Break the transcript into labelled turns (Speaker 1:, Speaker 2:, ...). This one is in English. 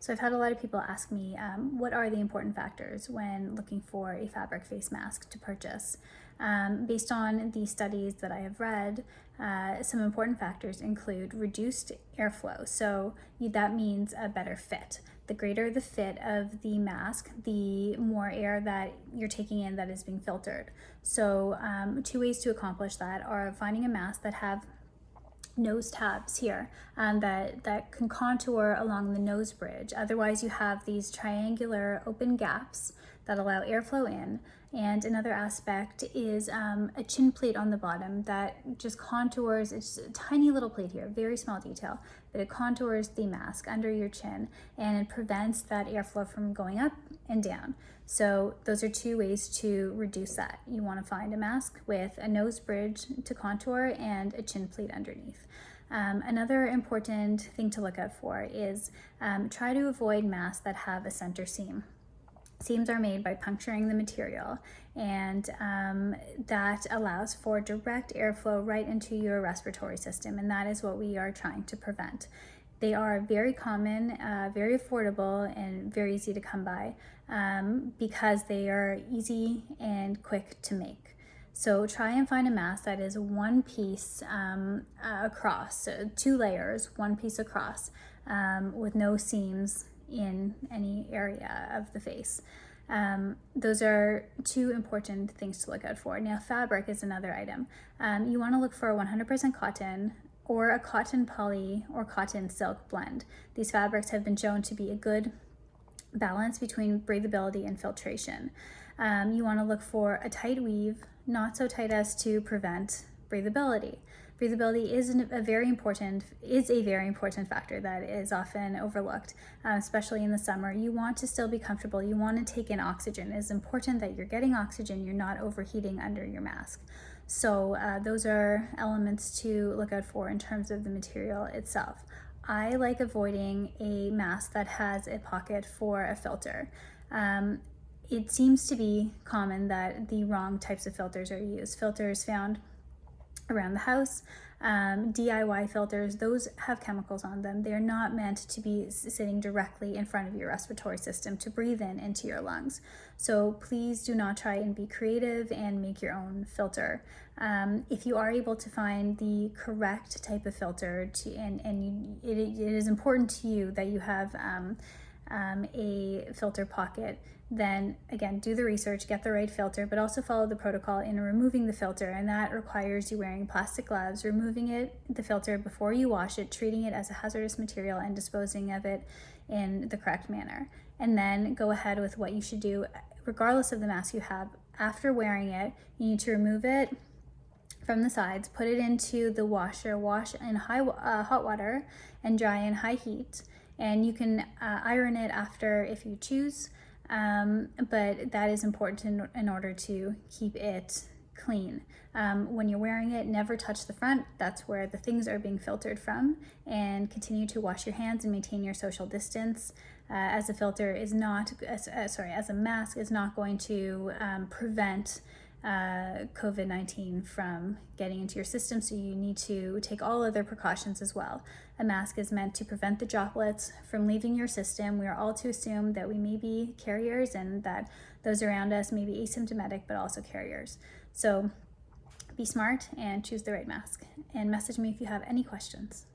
Speaker 1: So I've had a lot of people ask me, what are the important factors when looking for a fabric face mask to purchase? Based on the studies that I have read, some important factors include reduced airflow. So that means a better fit. The greater the fit of the mask, the more air that you're taking in that is being filtered. So two ways to accomplish that are finding a mask that have nose tabs here that can contour along the nose bridge. Otherwise, you have these triangular open gaps that allow airflow in. And another aspect is a chin plate on the bottom that just contours. It's a tiny little plate here, very small detail, but it contours the mask under your chin and it prevents that airflow from going up and down. So those are two ways to reduce that. You want to find a mask with a nose bridge to contour and a chin plate underneath. Another important thing to look out for is try to avoid masks that have a center seam. Seams are made by puncturing the material, and that allows for direct airflow right into your respiratory system, and that is what we are trying to prevent. They are very common, very affordable, and very easy to come by because they are easy and quick to make. So try and find a mask that is one piece across, so 2 layers, one piece across, with no seams in any area of the face. Those are two important things to look out for. Now, fabric is another item. You want to look for 100% cotton or a cotton poly or cotton silk blend. These fabrics have been shown to be a good balance between breathability and filtration. You want to look for a tight weave, not so tight as to prevent breathability. Breathability is a very important factor that is often overlooked, especially in the summer. You want to still be comfortable. You want to take in oxygen. It is important that you're getting oxygen. You're not overheating under your mask. So those are elements to look out for in terms of the material itself. I like avoiding a mask that has a pocket for a filter. It seems to be common that the wrong types of filters are used. Filters found around the house, DIY filters, those have chemicals on them. They're not meant to be sitting directly in front of your respiratory system to breathe in into your lungs. So please do not try and be creative and make your own filter. If you are able to find the correct type of filter, it is important to you that you have a filter pocket, then again, do the research, get the right filter, but also follow the protocol in removing the filter, and that requires you wearing plastic gloves, removing the filter before you wash it, treating it as a hazardous material, and disposing of it in the correct manner. And then go ahead with what you should do, regardless of the mask you have. After wearing it, you need to remove it from the sides, put it into the washer, wash in hot water, and dry in high heat. And you can iron it after if you choose, but that is important in order to keep it clean. When you're wearing it, never touch the front. That's where the things are being filtered from, and continue to wash your hands and maintain your social distance, as a filter is not, as a mask is not going to prevent COVID-19 from getting into your system, so you need to take all other precautions as well. A mask is meant to prevent the droplets from leaving your system. We are all to assume that we may be carriers and that those around us may be asymptomatic but also carriers. So be smart and choose the right mask, and message me if you have any questions.